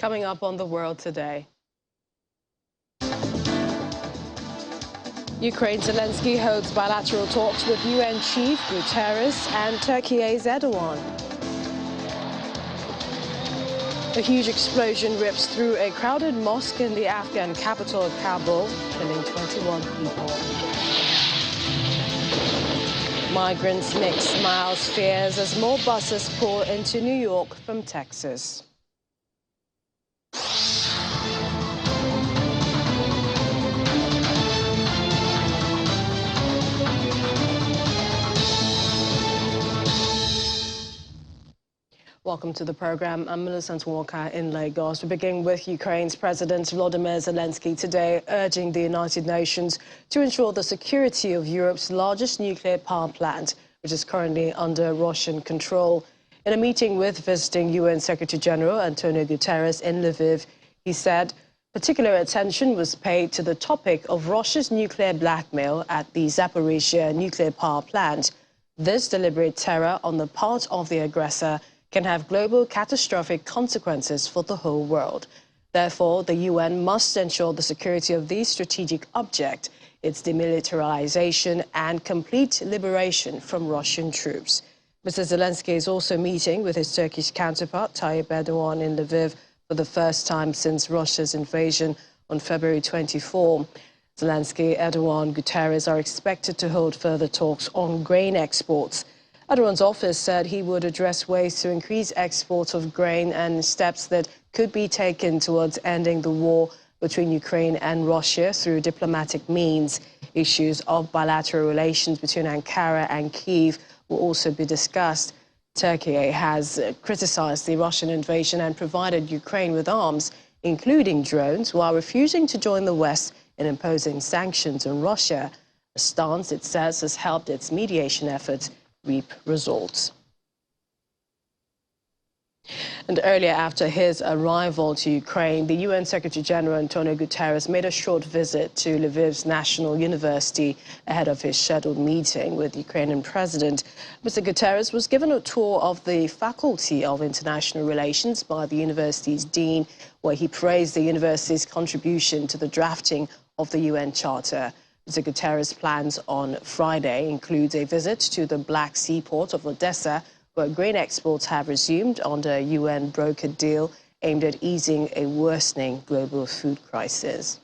coming up on The World Today. Ukraine Zelensky holds bilateral talks with UN Chief Guterres and Turkey's Erdogan. A huge explosion rips through a crowded mosque in the Afghan capital of Kabul, killing 21 people. Migrants mix smiles, fears as more buses pour into New York from Texas. Welcome to the program. I'm Millicent Walker in Lagos. We begin with Ukraine's President Volodymyr Zelensky today urging the United Nations to ensure the security of Europe's largest nuclear power plant, which is currently under Russian control. In a meeting with visiting UN Secretary-General Antonio Guterres in Lviv, he said particular attention was paid to the topic of Russia's nuclear blackmail at the Zaporizhzhia nuclear power plant. This deliberate terror on the part of the aggressor can have global catastrophic consequences for the whole world. Therefore, the UN must ensure the security of this strategic object, its demilitarization and complete liberation from Russian troops. Mr. Zelensky is also meeting with his Turkish counterpart, Tayyip Erdogan, in Lviv for the first time since Russia's invasion on February 24. Zelensky, Erdogan, Guterres are expected to hold further talks on grain exports. Erdogan's office said he would address ways to increase exports of grain and steps that could be taken towards ending the war between Ukraine and Russia through diplomatic means. Issues of bilateral relations between Ankara and Kyiv will also be discussed. Turkey has criticized the Russian invasion and provided Ukraine with arms, including drones, while refusing to join the West in imposing sanctions on Russia, a stance it says has helped its mediation efforts reap results. And earlier, after his arrival to Ukraine, the UN Secretary-General Antonio Guterres made a short visit to Lviv's National University ahead of his scheduled meeting with the Ukrainian president. Mr. Guterres was given a tour of the Faculty of International Relations by the university's dean, where he praised the university's contribution to the drafting of the UN Charter. Mr. Guterres' plans on Friday includes a visit to the Black Sea port of Odessa, where grain exports have resumed under a UN-brokered deal aimed at easing a worsening global food crisis.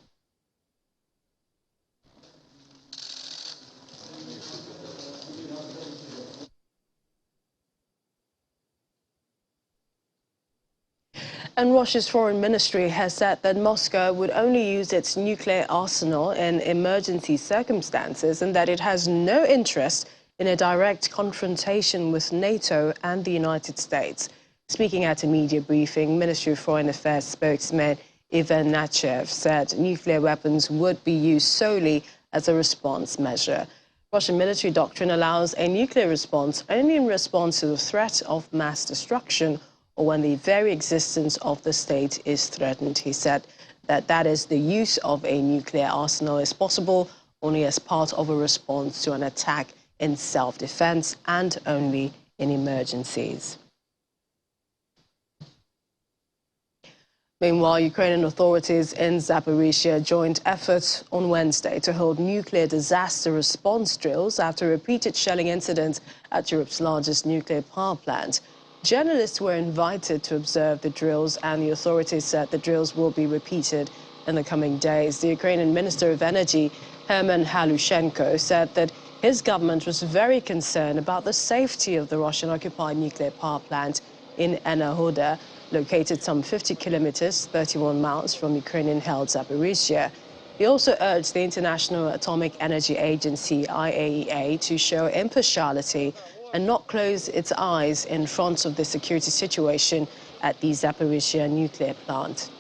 And Russia's foreign ministry has said that Moscow would only use its nuclear arsenal in emergency circumstances and that it has no interest in a direct confrontation with NATO and the United States. Speaking at a media briefing, Ministry of Foreign Affairs spokesman Ivan Nachev said nuclear weapons would be used solely as a response measure. Russian military doctrine allows a nuclear response only in response to the threat of mass destruction or when the very existence of the state is threatened. He said that is the use of a nuclear arsenal is possible only as part of a response to an attack in self-defense and only in emergencies. Meanwhile, Ukrainian authorities in Zaporizhzhia joined efforts on Wednesday to hold nuclear disaster response drills after repeated shelling incidents at Europe's largest nuclear power plant. Journalists were invited to observe the drills, and the authorities said the drills will be repeated in the coming days. The Ukrainian Minister of Energy, Herman Halushenko, said that his government was very concerned about the safety of the Russian-occupied nuclear power plant in Enerhoda, located some 50 kilometers, 31 miles from Ukrainian-held Zaporizhzhia. He also urged the International Atomic Energy Agency, IAEA, to show impartiality and not close its eyes in front of the security situation at the Zaporizhzhia nuclear plant.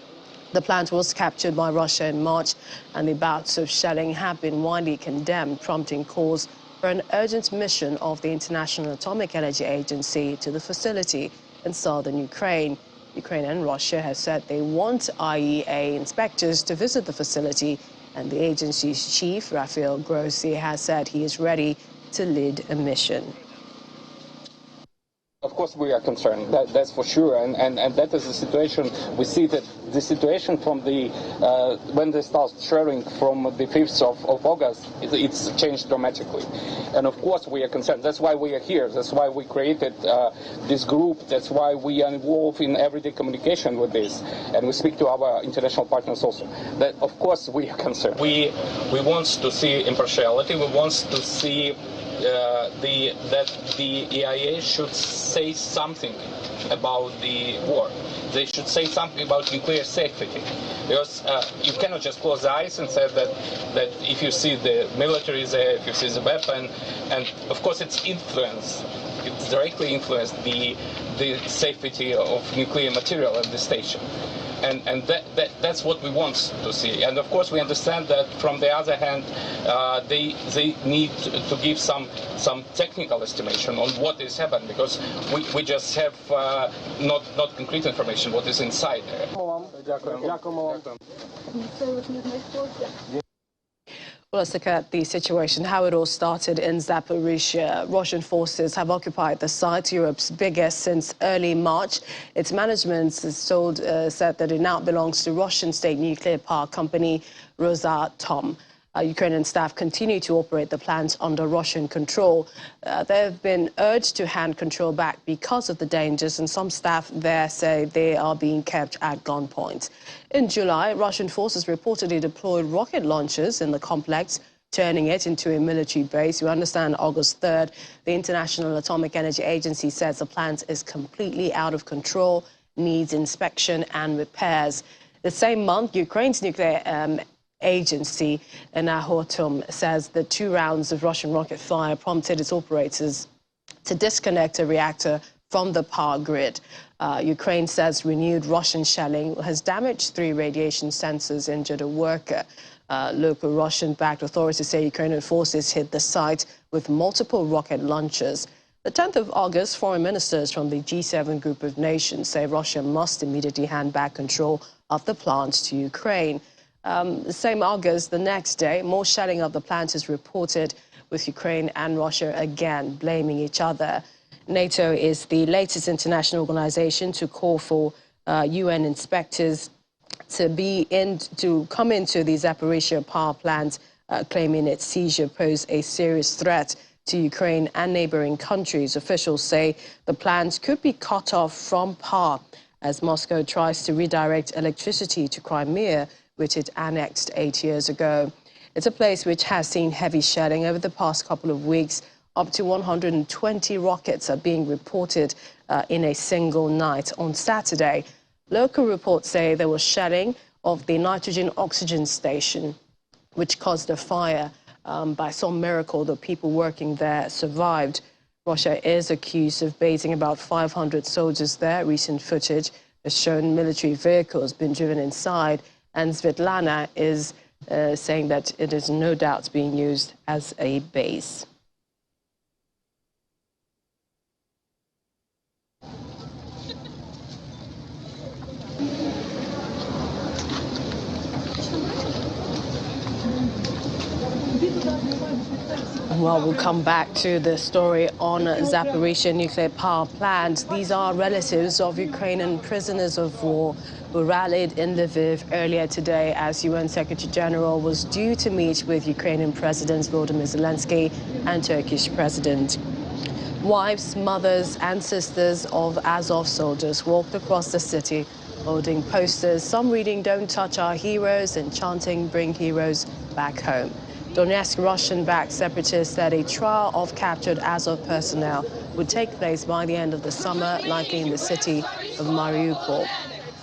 The plant was captured by Russia in March, and the bouts of shelling have been widely condemned, prompting calls for an urgent mission of the International Atomic Energy Agency to the facility in southern Ukraine. Ukraine and Russia have said they want IAEA inspectors to visit the facility, and the agency's chief, Rafael Grossi, has said he is ready to lead a mission. course we are concerned, that's for sure, and that is the situation. We see that the situation from the when they start sharing from the 5th of August, it's changed dramatically. And of course we are concerned. That's why we are here. That's why we created this group. That's why we are involved in everyday communication with this. And we speak to our international partners also. That of course we are concerned. We want to see impartiality. We want to see that the EIA should say something about the war. They should say something about nuclear safety, because you cannot just close the eyes and say that if you see the military there, if you see the weapon, and of course it's directly influenced the safety of nuclear material at the station. And that's what we want to see. And of course we understand that from the other hand, they need to give some technical estimation on what is happening, because we just have not concrete information what is inside there. Well, let's look at the situation, how it all started in Zaporizhia. Russian forces have occupied the site, Europe's biggest, since early March. Its management said that it now belongs to Russian state nuclear power company Rosatom. Ukrainian staff continue to operate the plant under Russian control. They have been urged to hand control back because of the dangers, and some staff there say they are being kept at gunpoint. In July, Russian forces reportedly deployed rocket launchers in the complex, turning it into a military base. You understand, August 3rd, the International Atomic Energy Agency says the plant is completely out of control, needs inspection and repairs. The same month, Ukraine's nuclear agency, Enahotum, says the 2 rounds of Russian rocket fire prompted its operators to disconnect a reactor from the power grid. Ukraine says renewed Russian shelling has damaged 3 radiation sensors, injured a worker. Local Russian-backed authorities say Ukrainian forces hit the site with multiple rocket launchers. The 10th of August, foreign ministers from the G7 group of nations say Russia must immediately hand back control of the plant to Ukraine. The same August, the next day, more shelling of the plant is reported, with Ukraine and Russia again blaming each other. NATO is the latest international organization to call for UN inspectors to come into the Zaporizhia power plant, claiming its seizure posed a serious threat to Ukraine and neighboring countries. Officials say the plant could be cut off from power as Moscow tries to redirect electricity to Crimea, which it annexed 8 years ago. It's a place which has seen heavy shelling over the past couple of weeks. Up to 120 rockets are being reported in a single night. On Saturday, local reports say there was shelling of the nitrogen-oxygen station, which caused a fire. By some miracle, the people working there survived. Russia is accused of basing about 500 soldiers there. Recent footage has shown military vehicles being driven inside, and Svetlana is saying that it is no doubt being used as a base. Well, we'll come back to the story on Zaporizhia nuclear power plant. These are relatives of Ukrainian prisoners of war who rallied in Lviv earlier today as UN Secretary General was due to meet with Ukrainian President Volodymyr Zelensky and Turkish President. Wives, mothers and sisters of Azov soldiers walked across the city holding posters, some reading "Don't touch our heroes" and chanting "Bring heroes back home." Donetsk Russian-backed separatists said a trial of captured Azov personnel would take place by the end of the summer, likely in the city of Mariupol.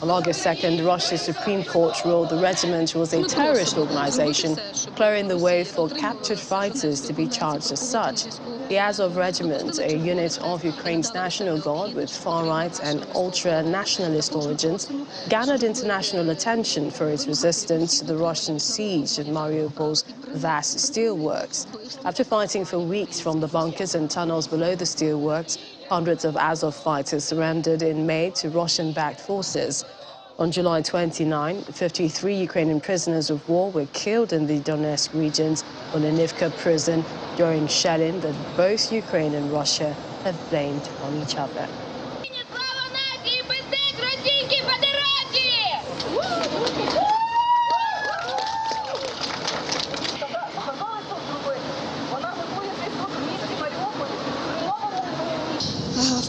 On August 2nd, Russia's Supreme Court ruled the regiment was a terrorist organization, clearing the way for captured fighters to be charged as such. The Azov Regiment, a unit of Ukraine's National Guard with far-right and ultra-nationalist origins, garnered international attention for its resistance to the Russian siege of Mariupol's vast steelworks. After fighting for weeks from the bunkers and tunnels below the steelworks, hundreds of Azov fighters surrendered in May to Russian-backed forces. On July 29, 53 Ukrainian prisoners of war were killed in the Donetsk region's Olenivka prison during shelling that both Ukraine and Russia have blamed on each other. В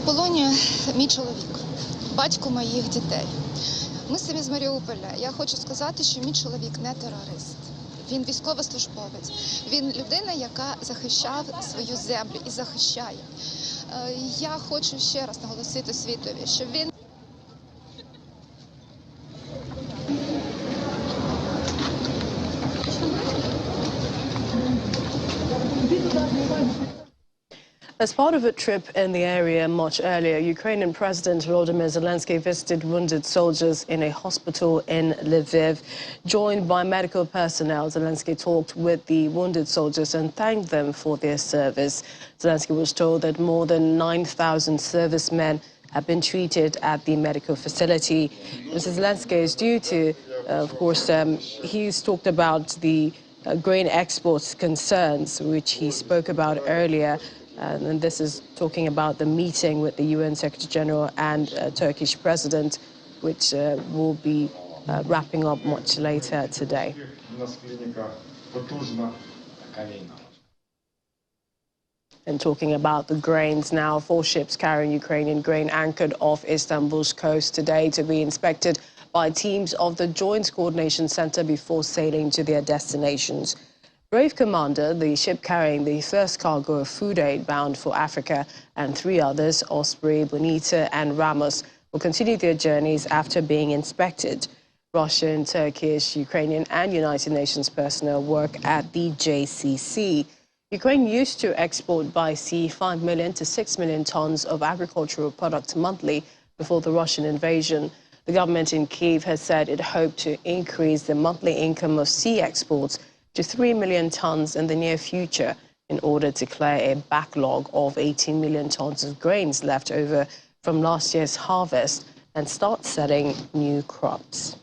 полоні мій чоловік, батько моїх дітей. Ми самі з Маріуполя. Я хочу сказати, що мій чоловік не терорист. Він військовослужбовець. Він людина, яка захищав свою землю і захищає. Я хочу ще раз наголосити світові, що він As part of a trip in the area much earlier, Ukrainian President Volodymyr Zelensky visited wounded soldiers in a hospital in Lviv. Joined by medical personnel, Zelensky talked with the wounded soldiers and thanked them for their service. Zelensky was told that more than 9,000 servicemen have been treated at the medical facility. Mr. Zelensky is due to, of course, he's talked about the grain exports concerns, which he spoke about earlier. And this is talking about the meeting with the UN Secretary General and Turkish President, which will be wrapping up much later today. And talking about the grains now, 4 ships carrying Ukrainian grain anchored off Istanbul's coast today to be inspected by teams of the Joint Coordination Center before sailing to their destinations. Brave Commander, the ship carrying the first cargo of food aid bound for Africa, and 3 others, Osprey, Bonita and Ramos, will continue their journeys after being inspected. Russian, Turkish, Ukrainian and United Nations personnel work at the JCC. Ukraine used to export by sea 5 million to 6 million tons of agricultural products monthly before the Russian invasion. The government in Kyiv has said it hoped to increase the monthly income of sea exports to 3 million tons in the near future in order to clear a backlog of 18 million tons of grains left over from last year's harvest and start selling new crops.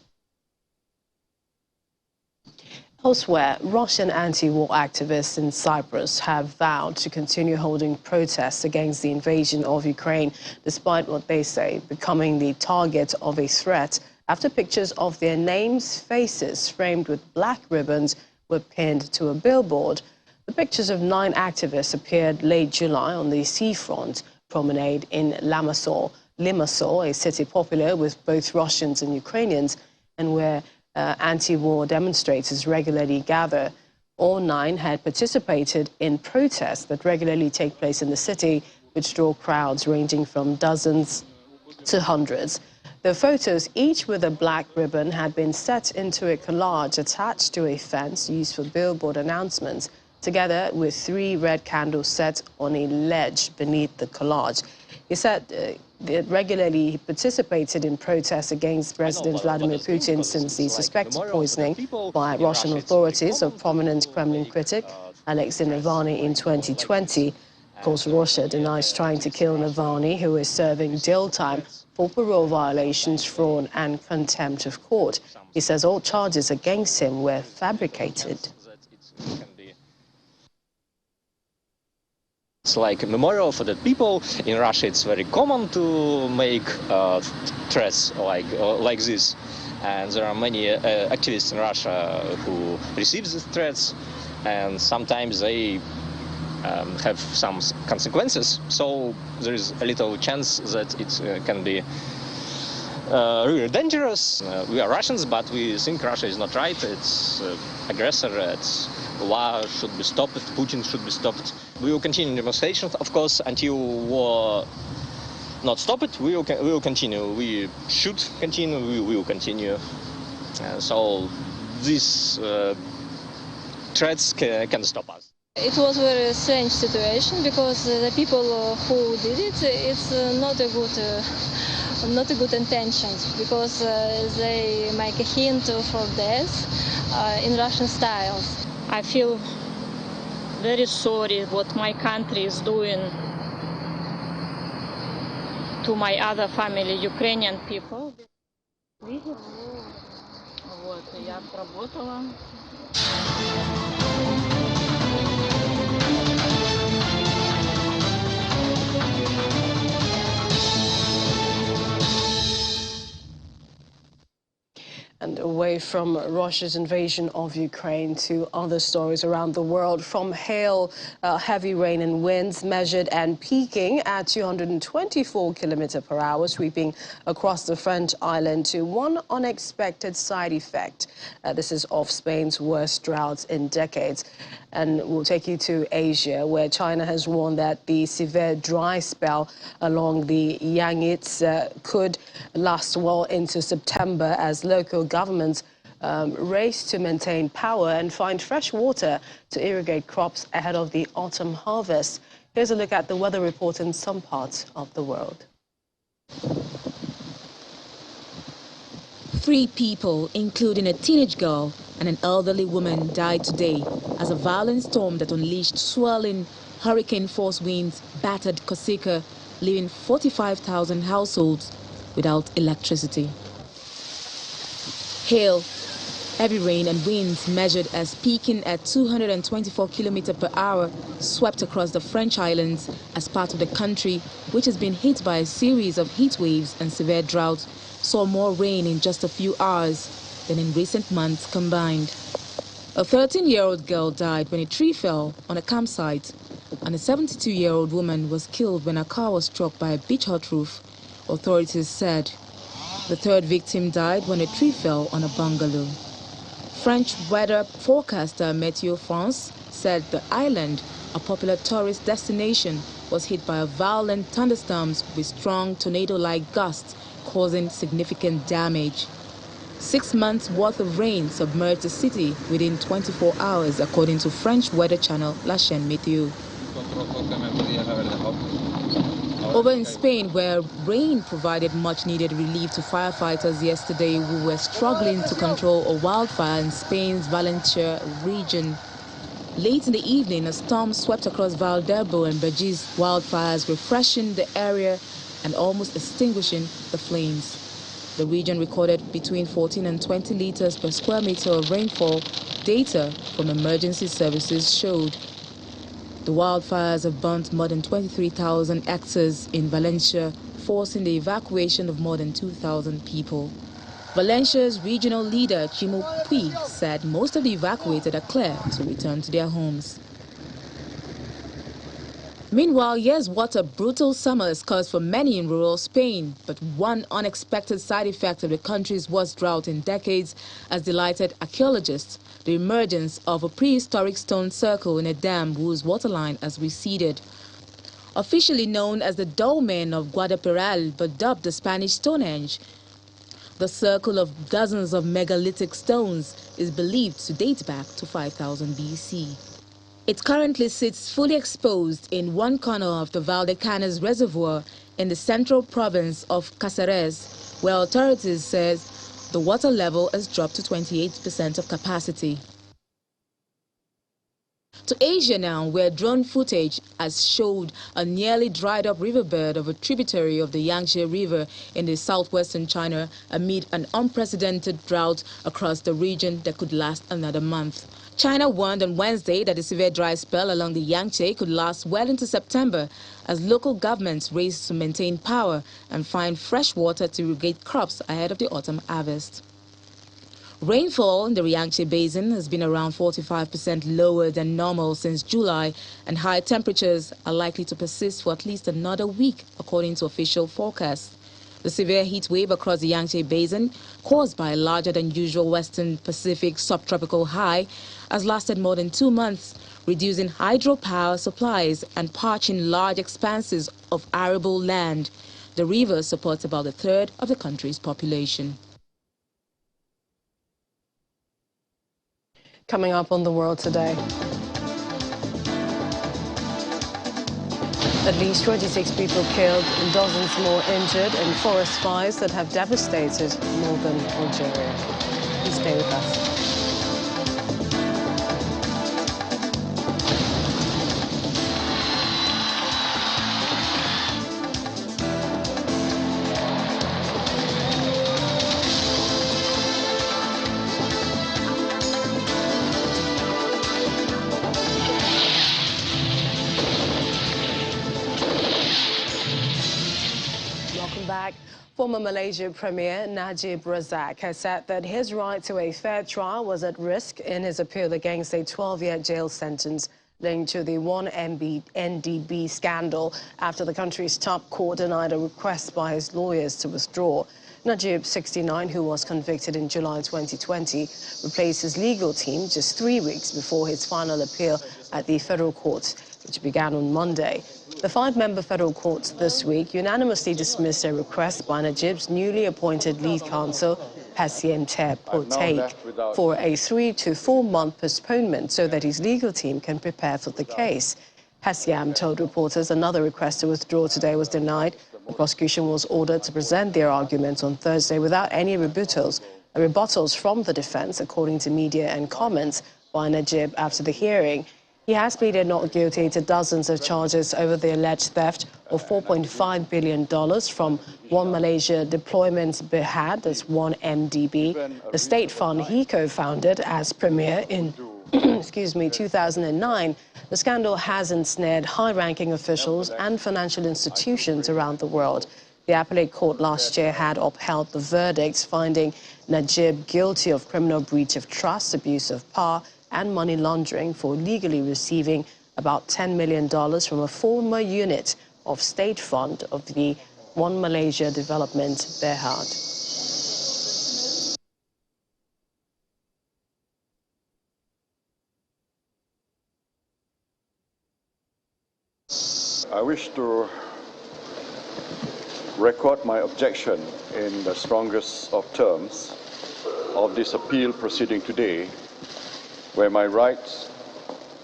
Elsewhere, Russian anti-war activists in Cyprus have vowed to continue holding protests against the invasion of Ukraine, despite what they say becoming the target of a threat after pictures of their names, faces framed with black ribbons were pinned to a billboard. The pictures of 9 activists appeared late July on the seafront promenade in Limassol, a city popular with both Russians and Ukrainians, and where anti-war demonstrators regularly gather. All 9 had participated in protests that regularly take place in the city, which draw crowds ranging from dozens to hundreds. The photos, each with a black ribbon, had been set into a collage attached to a fence used for billboard announcements, together with 3 red candles set on a ledge beneath the collage. He said they regularly participated in protests against President Vladimir Putin since the suspected poisoning by Russian authorities of prominent Kremlin critic Alexei Navalny in 2020. Of course, Russia denies trying to kill Navalny, who is serving jail time for parole violations, fraud and contempt of court. He says all charges against him were fabricated. It's like a memorial for the people. In Russia, it's very common to make threats like this. And there are many activists in Russia who receive these threats, and sometimes they have some consequences. So there is a little chance that it can be really dangerous. We are Russians, but we think Russia is not right. It's aggressor. It's war should be stopped. Putin should be stopped. We will continue demonstrations, of course, until war not stop it. We will continue. We should continue. We will continue. So these threats can stop us. It was a very strange situation because the people who did it, it's not a good intentions, because they make a hint for death in Russian styles. I feel very sorry what my country is doing to my other family, Ukrainian people. Вот, я отработала. And away from Russia's invasion of Ukraine to other stories around the world. From hail, heavy rain and winds measured and peaking at 224 kilometers per hour, sweeping across the French island, to one unexpected side effect. This is of Spain's worst droughts in decades. And we'll take you to Asia, where China has warned that the severe dry spell along the Yangtze could last well into September as local governments race to maintain power and find fresh water to irrigate crops ahead of the autumn harvest. Here's a look at the weather report in some parts of the world. 3 people, including a teenage girl and an elderly woman, died today as a violent storm that unleashed swirling hurricane-force winds battered Corsica, leaving 45,000 households without electricity. Hail, heavy rain and winds measured as peaking at 224 kilometers per hour swept across the French islands as part of the country, which has been hit by a series of heat waves and severe droughts, saw more rain in just a few hours than in recent months combined. A 13-year-old girl died when a tree fell on a campsite, and a 72-year-old woman was killed when a car was struck by a beach hut roof, authorities said. The third victim died when a tree fell on a bungalow. French weather forecaster Météo France said the island, a popular tourist destination, was hit by a violent thunderstorms with strong tornado-like gusts, causing significant damage. 6 months' worth of rain submerged the city within 24 hours, according to French weather channel La Chaîne Météo. Over in Spain, where rain provided much-needed relief to firefighters yesterday who were struggling to control a wildfire in Spain's Valencia region. Late in the evening, a storm swept across Valderbo and Beji's wildfires, refreshing the area and almost extinguishing the flames. The region recorded between 14 and 20 liters per square meter of rainfall, data from emergency services showed. The wildfires have burnt more than 23,000 hectares in Valencia, forcing the evacuation of more than 2,000 people. Valencia's regional leader, Chimo Puig, said most of the evacuated are clear to return to their homes. Meanwhile, here's what a brutal summer has caused for many in rural Spain. But one unexpected side effect of the country's worst drought in decades has delighted archaeologists: the emergence of a prehistoric stone circle in a dam whose waterline has receded. Officially known as the Dolmen of Guadapiral, but dubbed the Spanish Stonehenge, the circle of dozens of megalithic stones is believed to date back to 5000 BC. It currently sits fully exposed in one corner of the Valdecañas Reservoir in the central province of Cáceres, where authorities says the water level has dropped to 28% of capacity. To Asia now, where drone footage has showed a nearly dried-up riverbed of a tributary of the Yangtze River in the southwestern China amid an unprecedented drought across the region that could last another month. China warned on Wednesday that a severe dry spell along the Yangtze could last well into September as local governments race to maintain power and find fresh water to irrigate crops ahead of the autumn harvest. Rainfall in the Yangtze Basin has been around 45% lower than normal since July, and high temperatures are likely to persist for at least another week, according to official forecasts. The severe heat wave across the Yangtze Basin, caused by a larger than usual Western Pacific subtropical high, has lasted more than 2 months, reducing hydropower supplies and parching large expanses of arable land. The river supports about a third of the country's population. Coming up on The World Today. At least 26 people killed and dozens more injured in forest fires that have devastated northern Algeria. Please stay with us. Former Malaysia Premier Najib Razak has said that his right to a fair trial was at risk in his appeal against a 12-year jail sentence linked to the 1MDB scandal after the country's top court denied a request by his lawyers to withdraw. Najib, 69, who was convicted in July 2020, replaced his legal team just 3 weeks before his final appeal at the federal courts, which began on Monday. The 5-member federal court this week unanimously dismissed a request by Najib's newly appointed lead counsel, Hassiem Potaik, for a 3 to 4 month postponement so that his legal team can prepare for the case. Hassiem told reporters another request to withdraw today was denied. The prosecution was ordered to present their arguments on Thursday without any rebuttals from the defense, according to media and comments by Najib after the hearing. He has pleaded not guilty to dozens of charges over the alleged theft of $4.5 billion from One Malaysia Deployment Berhad, that's 1MDB, the state fund he co-founded as premier in 2009. The scandal has ensnared high-ranking officials and financial institutions around the world. The appellate court last year had upheld the verdicts, finding Najib guilty of criminal breach of trust, abuse of power, and money laundering for illegally receiving about $10 million from a former unit of state fund of the One Malaysia Development Berhad. I wish to record my objection in the strongest of terms of this appeal proceeding today, where my rights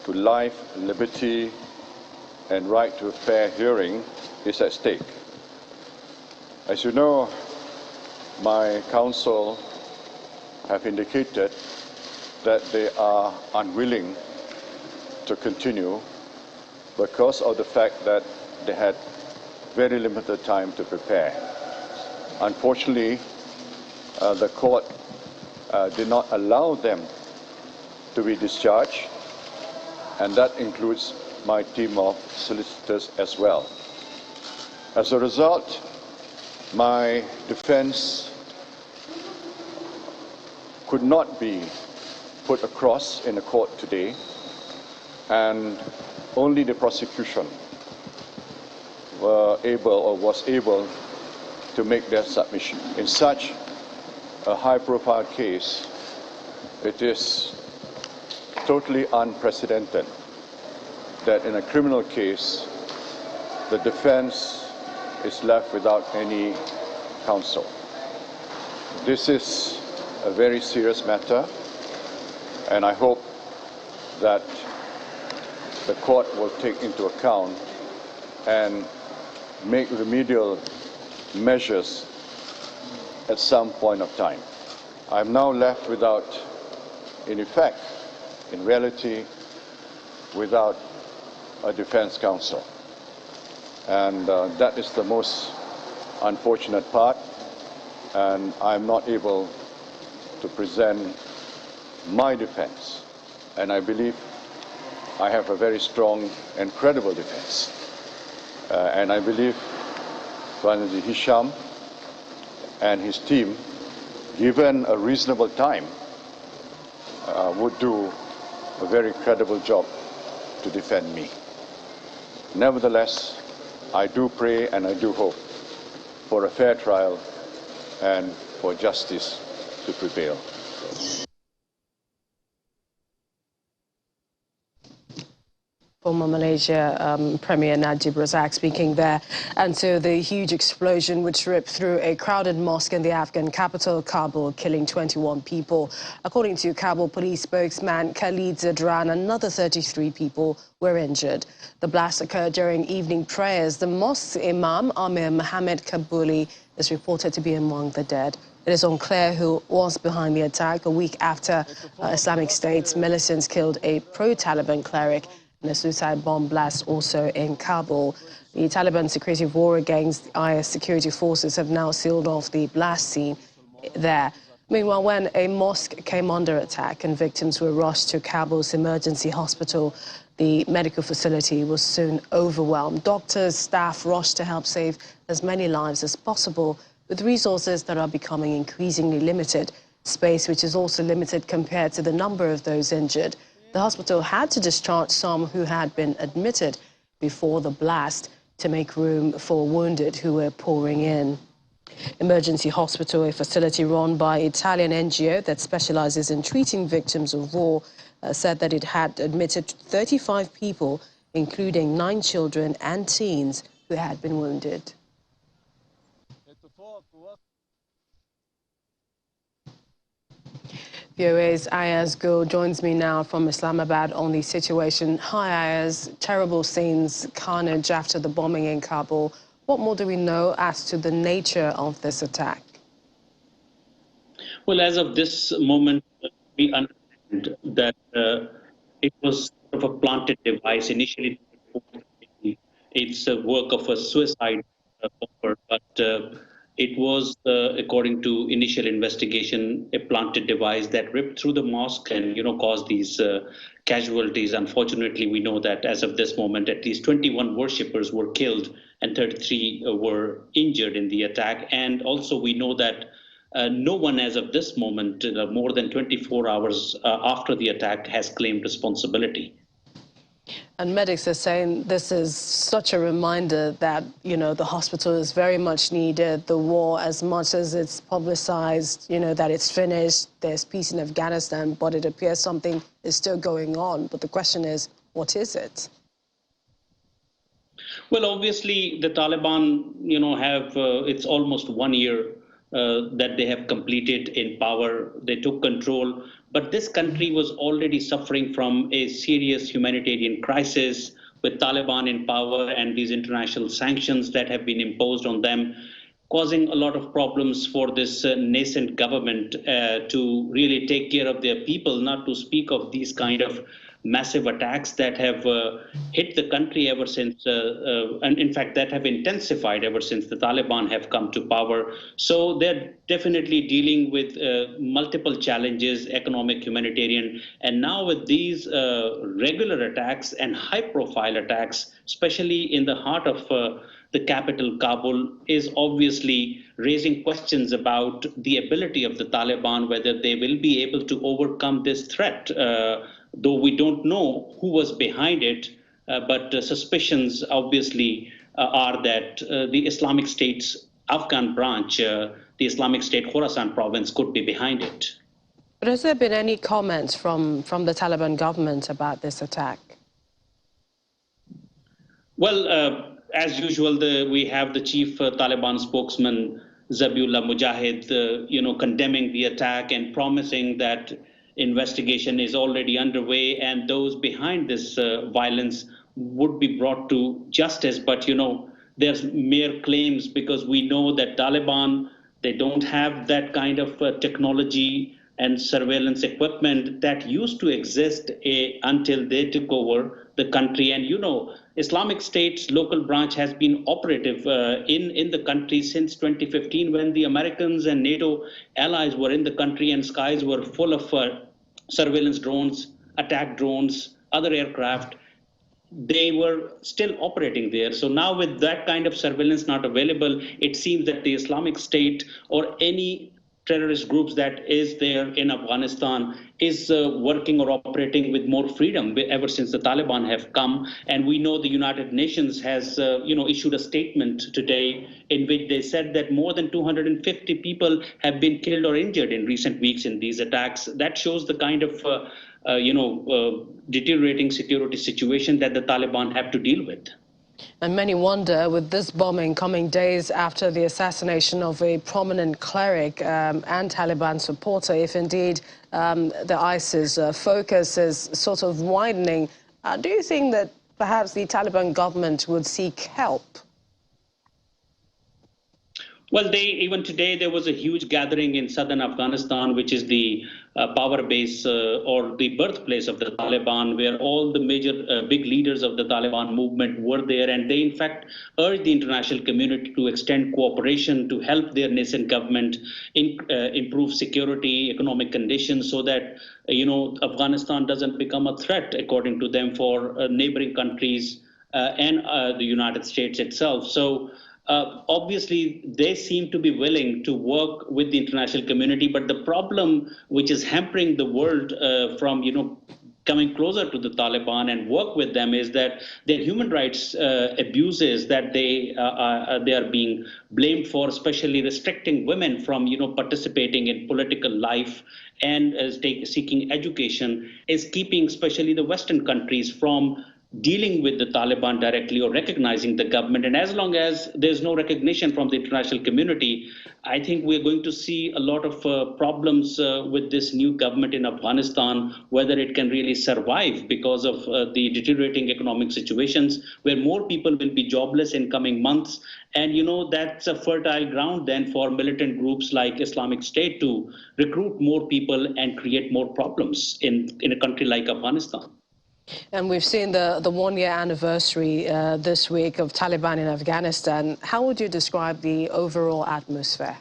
to life, liberty, and right to a fair hearing is at stake. As you know, my counsel have indicated that they are unwilling to continue because of the fact that they had very limited time to prepare. Unfortunately, the court did not allow them to be discharged, and that includes my team of solicitors as well. As a result, my defense could not be put across in the court today, and only the prosecution was able to make their submission. In such a high-profile case, it is totally unprecedented that in a criminal case, the defense is left without any counsel. This is a very serious matter, and I hope that the court will take into account and make remedial measures at some point of time. I'm now left without, in effect, in reality, without a defense counsel. And that is the most unfortunate part, and I'm not able to present my defense. And I believe I have a very strong and credible defense. And I believe Mr. Hisham and his team, given a reasonable time, would do a very credible job to defend me. Nevertheless, I do pray and I do hope for a fair trial and for justice to prevail. Former Malaysia Premier Najib Razak speaking there. And so the huge explosion which ripped through a crowded mosque in the Afghan capital, Kabul, killing 21 people. According to Kabul police spokesman Khalid Zadran, another 33 people were injured. The blast occurred during evening prayers. The mosque's imam, Amir Mohammed Kabuli, is reported to be among the dead. It is unclear who was behind the attack. A week after Islamic State's militants killed a pro-Taliban cleric in a suicide bomb blast also in Kabul. The Taliban security war against IS security forces have now sealed off the blast scene there. Meanwhile, when a mosque came under attack and victims were rushed to Kabul's emergency hospital, the medical facility was soon overwhelmed. Doctors, staff rushed to help save as many lives as possible with resources that are becoming increasingly limited, space which is also limited compared to the number of those injured. The hospital had to discharge some who had been admitted before the blast to make room for wounded who were pouring in. Emergency Hospital, a facility run by Italian NGO that specializes in treating victims of war, said that it had admitted 35 people, including 9 children and teens who had been wounded. VOA's Ayaz Gul joins me now from Islamabad on the situation. Hi Ayaz, terrible scenes, carnage after the bombing in Kabul. What more do we know as to the nature of this attack? Well, as of this moment, we understand that it was sort of a planted device. Initially, it's a work of a suicide bomber, but it was, according to initial investigation, a planted device that ripped through the mosque and, caused these casualties. Unfortunately, we know that as of this moment, at least 21 worshippers were killed and 33 were injured in the attack. And also, we know that no one as of this moment, more than 24 hours after the attack, has claimed responsibility. And medics are saying this is such a reminder that, the hospital is very much needed. The war, as much as it's publicized, that it's finished, there's peace in Afghanistan, but it appears something is still going on. But the question is, what is it? Well, obviously, the Taliban, have, it's almost 1 year that they have completed in power. They took control. But this country was already suffering from a serious humanitarian crisis with Taliban in power and these international sanctions that have been imposed on them, causing a lot of problems for this nascent government to really take care of their people, not to speak of these kind of massive attacks that have hit the country ever since, and in fact that have intensified ever since the Taliban have come to power. So they're definitely dealing with multiple challenges, economic, humanitarian, and now with these regular attacks and high-profile attacks, especially in the heart of the capital, Kabul, is obviously raising questions about the ability of the Taliban, whether they will be able to overcome this threat. Though we don't know who was behind it, but suspicions obviously are that the Islamic State's Afghan branch, the Islamic State Khorasan province, could be behind it. But has there been any comments from the Taliban government about this attack? Well, as usual, we have the chief Taliban spokesman, Zabiullah Mujahid, condemning the attack and promising that investigation is already underway and those behind this violence would be brought to justice. But, there's mere claims because we know that Taliban, they don't have that kind of technology and surveillance equipment that used to exist until they took over the country. And, Islamic State's local branch has been operative in the country since 2015 when the Americans and NATO allies were in the country and skies were full of surveillance drones, attack drones, other aircraft. They were still operating there. So now with that kind of surveillance not available, it seems that the Islamic State or any terrorist groups that is there in Afghanistan is working or operating with more freedom ever since the Taliban have come. And we know the United Nations has issued a statement today in which they said that more than 250 people have been killed or injured in recent weeks in these attacks. That shows the kind of deteriorating security situation that the Taliban have to deal with. And many wonder, with this bombing coming days after the assassination of a prominent cleric and Taliban supporter, if indeed the ISIS focus is sort of widening, do you think that perhaps the Taliban government would seek help? Well, even today there was a huge gathering in southern Afghanistan, which is the power base or the birthplace of the Taliban, where all the major big leaders of the Taliban movement were there. And they, in fact, urged the international community to extend cooperation to help their nascent government improve security, economic conditions, so that, Afghanistan doesn't become a threat, according to them, for neighboring countries and the United States itself. So obviously, they seem to be willing to work with the international community, but the problem which is hampering the world from, coming closer to the Taliban and work with them is that their human rights abuses that they are being blamed for, especially restricting women from participating in political life and seeking education, is keeping especially the Western countries from dealing with the Taliban directly or recognizing the government. And as long as there's no recognition from the international community, I think we're going to see a lot of problems with this new government in Afghanistan, whether it can really survive because of the deteriorating economic situations, where more people will be jobless in coming months. And, that's a fertile ground then for militant groups like Islamic State to recruit more people and create more problems in a country like Afghanistan. And we've seen the one-year anniversary this week of Taliban in Afghanistan. How would you describe the overall atmosphere?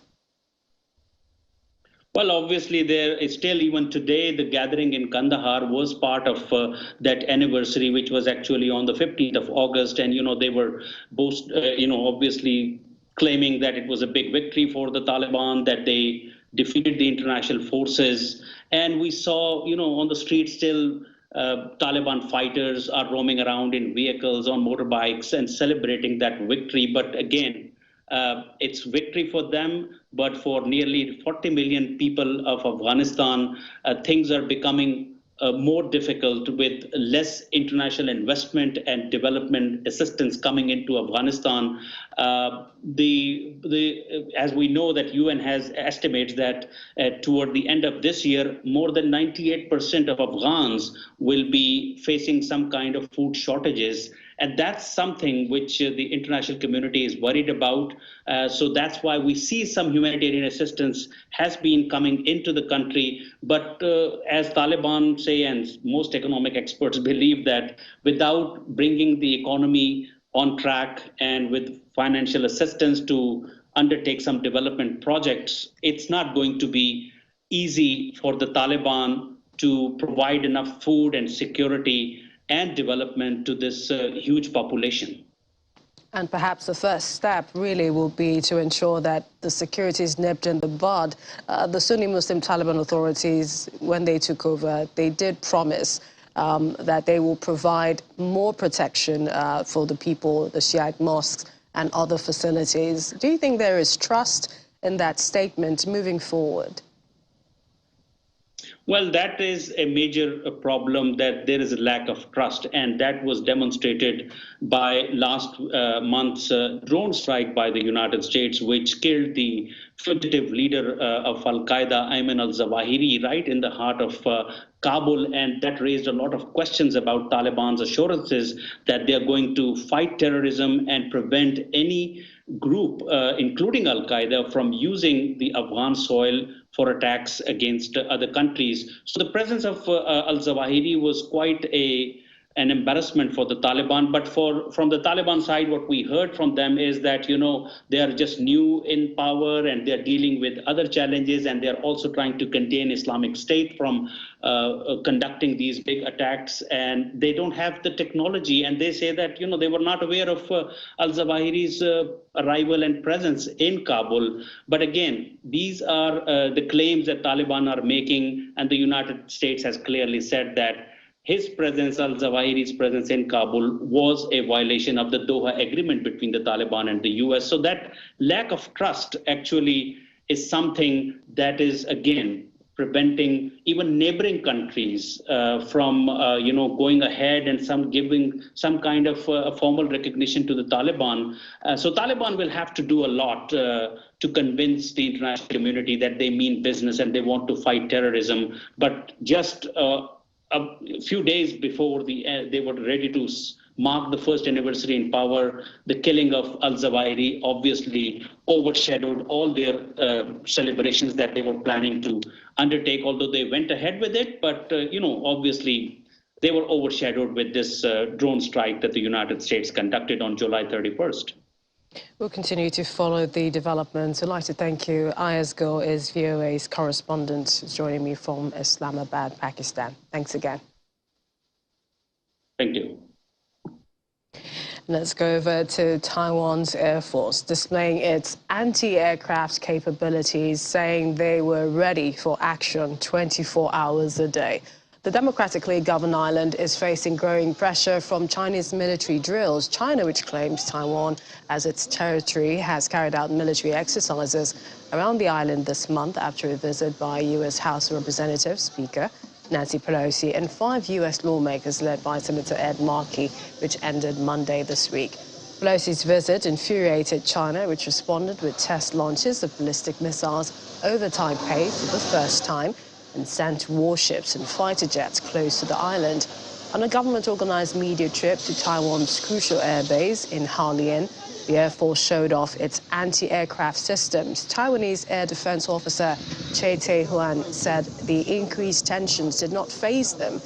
Well, obviously, there is still, even today, the gathering in Kandahar was part of that anniversary, which was actually on the 15th of August. And, they were both, obviously claiming that it was a big victory for the Taliban, that they defeated the international forces. And we saw, on the street still, Taliban fighters are roaming around in vehicles, on motorbikes, and celebrating that victory. But again, it's victory for them, but for nearly 40 million people of Afghanistan, things are becoming more difficult with less international investment and development assistance coming into Afghanistan. As we know, that UN has estimates that toward the end of this year, more than 98% of Afghans will be facing some kind of food shortages. And that's something which the international community is worried about. So that's why we see some humanitarian assistance has been coming into the country. But as Taliban say, and most economic experts believe, that without bringing the economy on track and with financial assistance to undertake some development projects, it's not going to be easy for the Taliban to provide enough food and security and development to this huge population. And perhaps the first step really will be to ensure that the security is nipped in the bud. The Sunni Muslim Taliban authorities, when they took over, they did promise that they will provide more protection for the people, the Shiite mosques and other facilities. Do you think there is trust in that statement moving forward? Well, that is a major problem, that there is a lack of trust, and that was demonstrated by last month's drone strike by the United States, which killed the fugitive leader of Al-Qaeda, Ayman al-Zawahiri, right in the heart of Kabul, and that raised a lot of questions about Taliban's assurances that they are going to fight terrorism and prevent any group, including Al-Qaeda, from using the Afghan soil for attacks against other countries. So the presence of al-Zawahiri was quite an embarrassment for the Taliban. But from the Taliban side, what we heard from them is that, they are just new in power and they're dealing with other challenges, and they're also trying to contain Islamic State from conducting these big attacks, and they don't have the technology. And they say that, they were not aware of al-Zawahiri's arrival and presence in Kabul. But again, these are the claims that Taliban are making, and the United States has clearly said that his presence, al-Zawahiri's presence in Kabul, was a violation of the Doha Agreement between the Taliban and the US. So that lack of trust actually is something that is, again, preventing even neighboring countries from, going ahead and giving some kind of formal recognition to the Taliban. So Taliban will have to do a lot to convince the international community that they mean business and they want to fight terrorism. But just a few days before they were ready to mark the first anniversary in power, the killing of al-Zawahiri obviously overshadowed all their celebrations that they were planning to undertake, although they went ahead with it. But, obviously they were overshadowed with this drone strike that the United States conducted on July 31st. We'll continue to follow the developments. I'd like to thank you. Ayaz Gul is VOA's correspondent joining me from Islamabad, Pakistan. Thanks again. Thank you. Let's go over to Taiwan's Air Force, displaying its anti-aircraft capabilities, saying they were ready for action 24 hours a day. The democratically governed island is facing growing pressure from Chinese military drills. China, which claims Taiwan as its territory, has carried out military exercises around the island this month after a visit by U.S. House of Representatives Speaker Nancy Pelosi and 5 U.S. lawmakers led by Senator Ed Markey, which ended Monday this week. Pelosi's visit infuriated China, which responded with test launches of ballistic missiles over Taipei for the first time and sent warships and fighter jets close to the island. On a government-organized media trip to Taiwan's crucial airbase in Halian, the Air Force showed off its anti-aircraft systems. Taiwanese Air Defense Officer Che Tae-huan said the increased tensions did not faze them.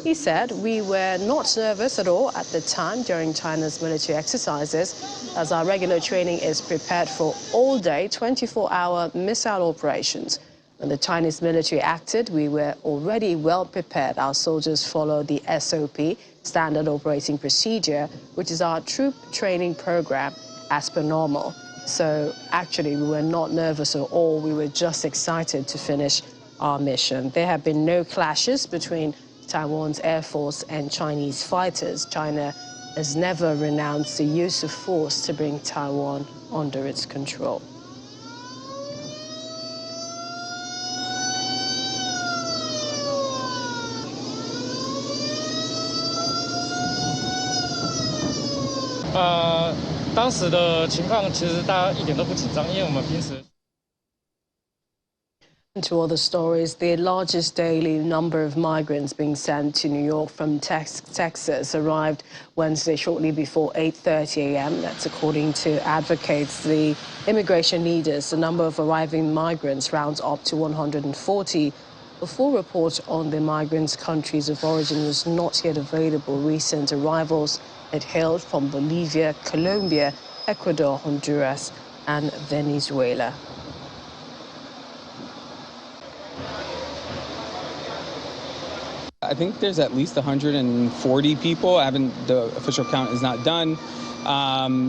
He said, "We were not nervous at all at the time during China's military exercises, as our regular training is prepared for all-day, 24-hour missile operations. When the Chinese military acted, we were already well prepared. Our soldiers follow the SOP, Standard Operating Procedure, which is our troop training program, as per normal. So actually, we were not nervous at all. We were just excited to finish our mission." There have been no clashes between Taiwan's Air Force and Chinese fighters. China has never renounced the use of force to bring Taiwan under its control. To other stories, the largest daily number of migrants being sent to New York from Texas arrived Wednesday shortly before 8:30 a.m. That's according to advocates. The immigration leaders, the number of arriving migrants rounds up to 140. A full report on the migrants' countries of origin was not yet available. Recent arrivals had hailed from Bolivia, Colombia, Ecuador, Honduras, and Venezuela. I think there's at least 140 people. The official count is not done.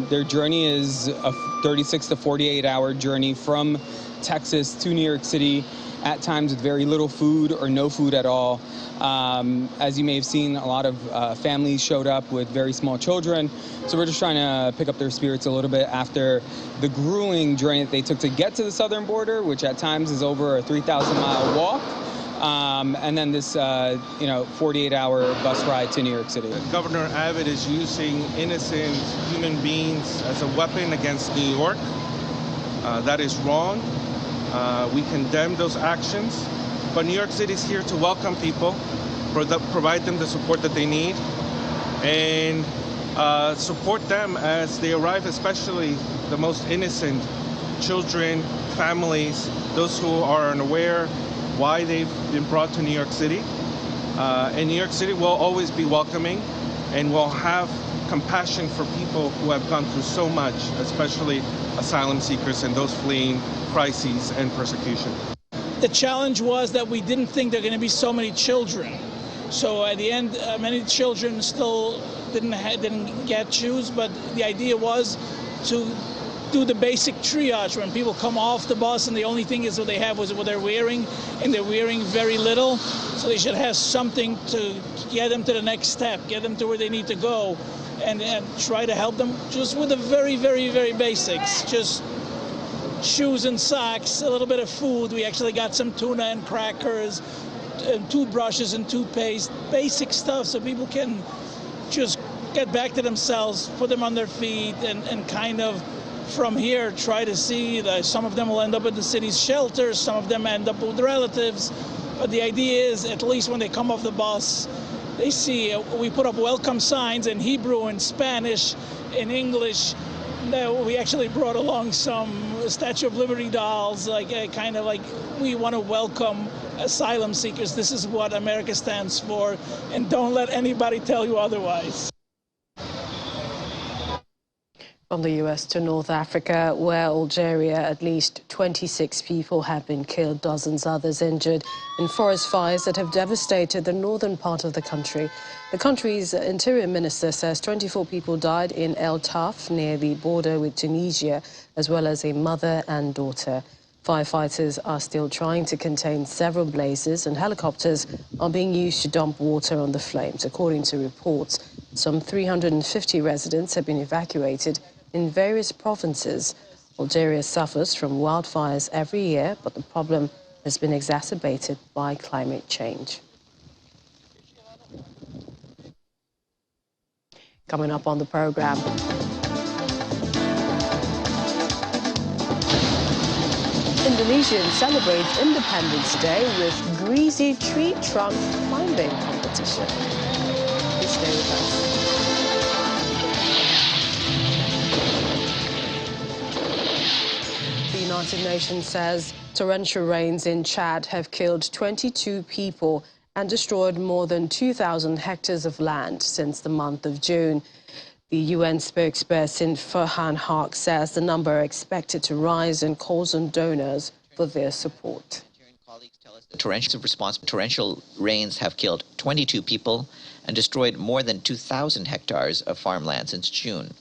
Their journey is a 36 to 48-hour journey from Texas to New York City, at times with very little food or no food at all. As you may have seen, a lot of families showed up with very small children. So we're just trying to pick up their spirits a little bit after the grueling journey that they took to get to the southern border, which at times is over a 3,000-mile walk. And then this, 48-hour bus ride to New York City. Governor Abbott is using innocent human beings as a weapon against New York. That is wrong. We condemn those actions. But New York City is here to welcome people, provide them the support that they need, and support them as they arrive, especially the most innocent children, families, those who are unaware why they've been brought to New York City. And New York City will always be welcoming and will have compassion for people who have gone through so much, especially asylum seekers and those fleeing crises and persecution. The challenge was that we didn't think there were going to be so many children. So at the end, many children still didn't get shoes, but the idea was to do the basic triage when people come off the bus and the only thing is what they have was what they're wearing, and they're wearing very little. So they should have something to get them to the next step, get them to where they need to go, and try to help them just with the very, very, very basics. Just shoes and socks, a little bit of food. We actually got some tuna and crackers, and toothbrushes and toothpaste, basic stuff so people can just get back to themselves, put them on their feet, and kind of from here try to see that some of them will end up at the city's shelters, some of them end up with relatives. But the idea is, at least when they come off the bus, they see we put up welcome signs in Hebrew and Spanish, in English. We actually brought along some Statue of Liberty dolls, kind of like we want to welcome asylum seekers. This is what America stands for, and don't let anybody tell you otherwise. From the US to North Africa, where Algeria, at least 26 people have been killed, dozens others injured in forest fires that have devastated the northern part of the country. The country's interior minister says 24 people died in El Taf, near the border with Tunisia, as well as a mother and daughter. Firefighters are still trying to contain several blazes, and helicopters are being used to dump water on the flames. According to reports, some 350 residents have been evacuated in various provinces. Algeria suffers from wildfires every year, but the problem has been exacerbated by climate change. Coming up on the program, Indonesians celebrate Independence Day with greasy tree trunk climbing competition. Please stay with us. The United Nations says torrential rains in Chad have killed 22 people and destroyed more than 2,000 hectares of land since the month of June. The UN spokesperson Farhan Haq says the number are expected to rise and calls on donors for their support. Torrential rains have killed 22 people and destroyed more than 2,000 hectares of farmland since June.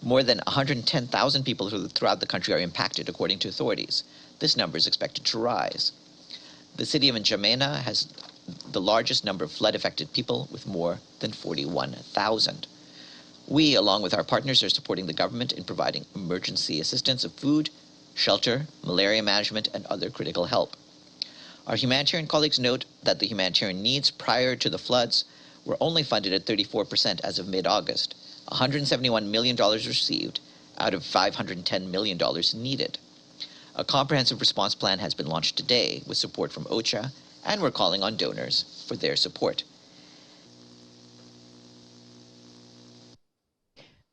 More than 110,000 people throughout the country are impacted, according to authorities. This number is expected to rise. The city of N'Djamena has the largest number of flood-affected people, with more than 41,000. We, along with our partners, are supporting the government in providing emergency assistance of food, shelter, malaria management, and other critical help. Our humanitarian colleagues note that the humanitarian needs prior to the floods were only funded at 34% as of mid-August. $171 million received out of $510 million needed. A comprehensive response plan has been launched today with support from OCHA, and we're calling on donors for their support.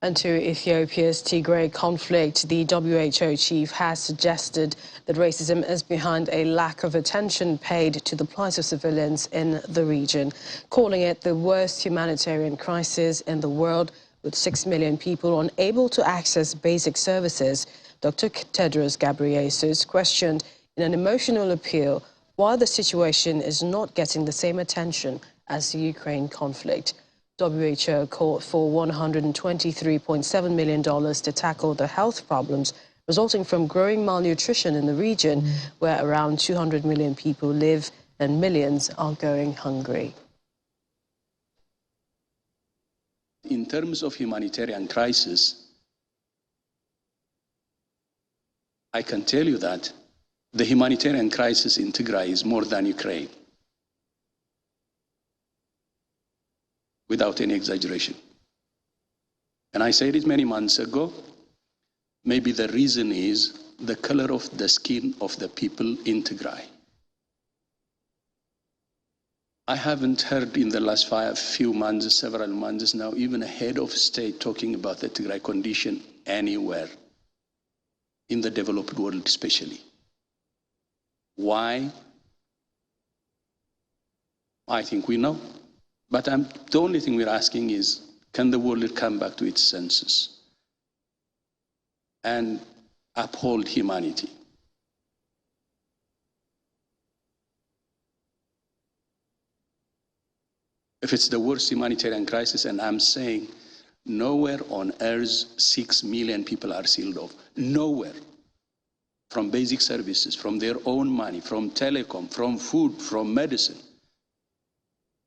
And to Ethiopia's Tigray conflict, the WHO chief has suggested that racism is behind a lack of attention paid to the plight of civilians in the region, calling it the worst humanitarian crisis in the world, with 6 million people unable to access basic services. Dr. Tedros Ghebreyesus questioned in an emotional appeal why the situation is not getting the same attention as the Ukraine conflict. WHO called for $123.7 million to tackle the health problems resulting from growing malnutrition in the region, where around 200 million people live and millions are going hungry. In terms of humanitarian crisis, I can tell you that the humanitarian crisis in Tigray is more than Ukraine, without any exaggeration. And I said it many months ago, maybe the reason is the color of the skin of the people in Tigray. I haven't heard in the last few months, several months now, even a head of state talking about the Tigray condition anywhere, in the developed world especially. Why? I think we know. But the only thing we're asking is, can the world come back to its senses and uphold humanity? If it's the worst humanitarian crisis, and I'm saying nowhere on earth 6 million people are sealed off. Nowhere. From basic services, from their own money, from telecom, from food, from medicine.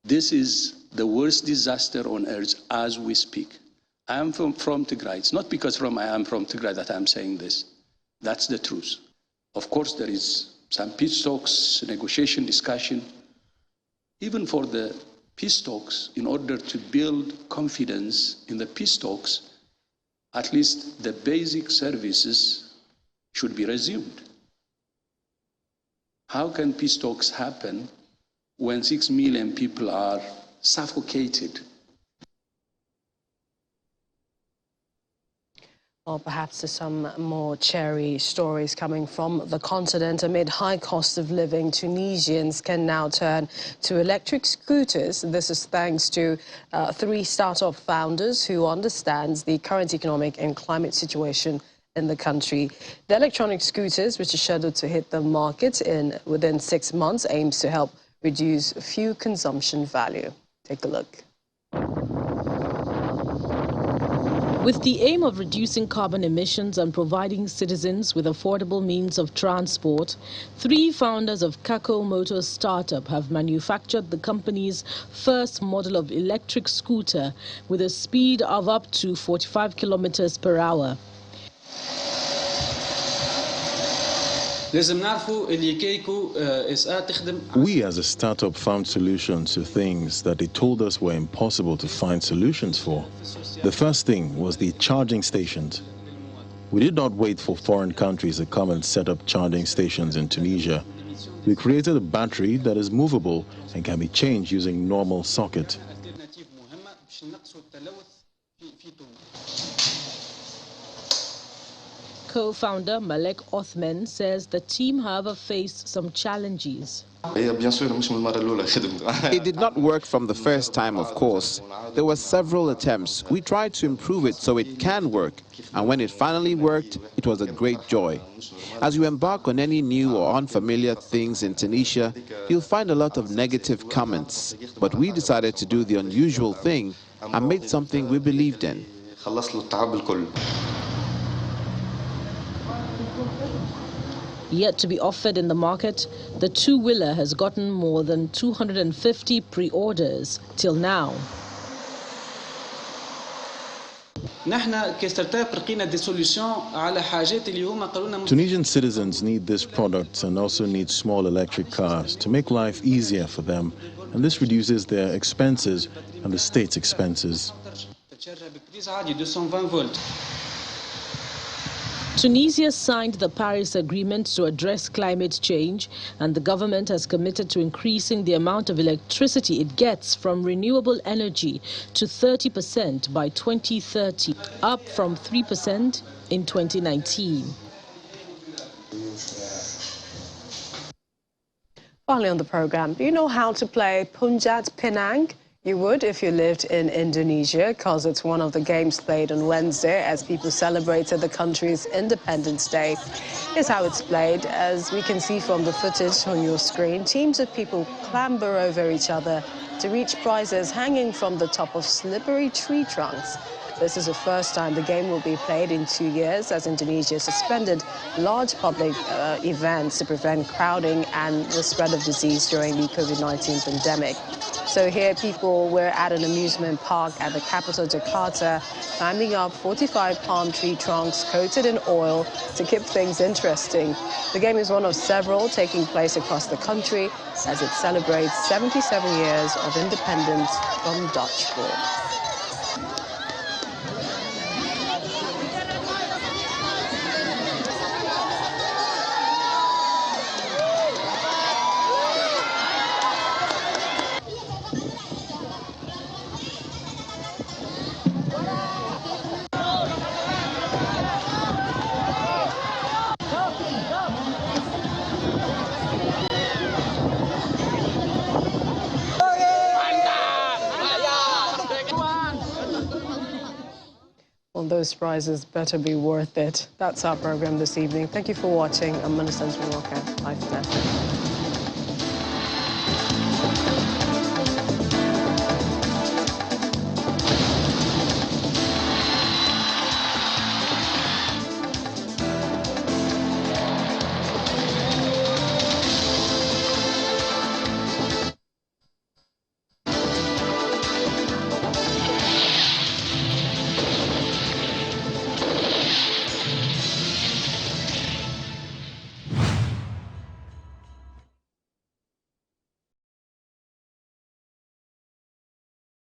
This is the worst disaster on earth as we speak. I am from Tigray. It's not because I am from Tigray that I'm saying this. That's the truth. Of course, there is some peace talks, negotiation, discussion. Even for the peace talks, in order to build confidence in the peace talks, at least the basic services should be resumed. How can peace talks happen when 6 million people are suffocated? Well, perhaps there's some more cheery stories coming from the continent. Amid high cost of living, Tunisians can now turn to electric scooters. This is thanks to 3 startup founders who understands the current economic and climate situation in the country. The electronic scooters, which are scheduled to hit the market within 6 months, aims to help reduce fuel consumption value. Take a look. With the aim of reducing carbon emissions and providing citizens with affordable means of transport, 3 founders of Kako Motors startup have manufactured the company's first model of electric scooter with a speed of up to 45 kilometers per hour. We as a startup found solutions to things that they told us were impossible to find solutions for. The first thing was the charging stations. We did not wait for foreign countries to come and set up charging stations in Tunisia. We created a battery that is movable and can be changed using normal socket. Co-founder Malek Othman says the team, however, faced some challenges. It did not work from the first time, of course. There were several attempts. We tried to improve it so it can work. And when it finally worked, it was a great joy. As you embark on any new or unfamiliar things in Tunisia, you'll find a lot of negative comments. But we decided to do the unusual thing and made something we believed in. Yet to be offered in the market, the two-wheeler has gotten more than 250 pre-orders till now. Tunisian citizens need this product and also need small electric cars to make life easier for them, and this reduces their expenses and the state's expenses. Tunisia signed the Paris Agreement to address climate change, and the government has committed to increasing the amount of electricity it gets from renewable energy to 30% by 2030, up from 3% in 2019. Finally on the program, do you know how to play Punjat Pinang? You would if you lived in Indonesia, because it's one of the games played on Wednesday as people celebrated the country's Independence Day. Here's how it's played. As we can see from the footage on your screen, teams of people clamber over each other to reach prizes hanging from the top of slippery tree trunks. This is the first time the game will be played in 2 years, as Indonesia suspended large public events to prevent crowding and the spread of disease during the COVID-19 pandemic. So here people were at an amusement park at the capital, Jakarta, climbing up 45 palm tree trunks coated in oil to keep things interesting. The game is one of several taking place across the country as it celebrates 77 years of independence from Dutch rule. Well, those prizes better be worth it. That's our program this evening. Thank you for watching. I'm Millicent Walker. Bye for now.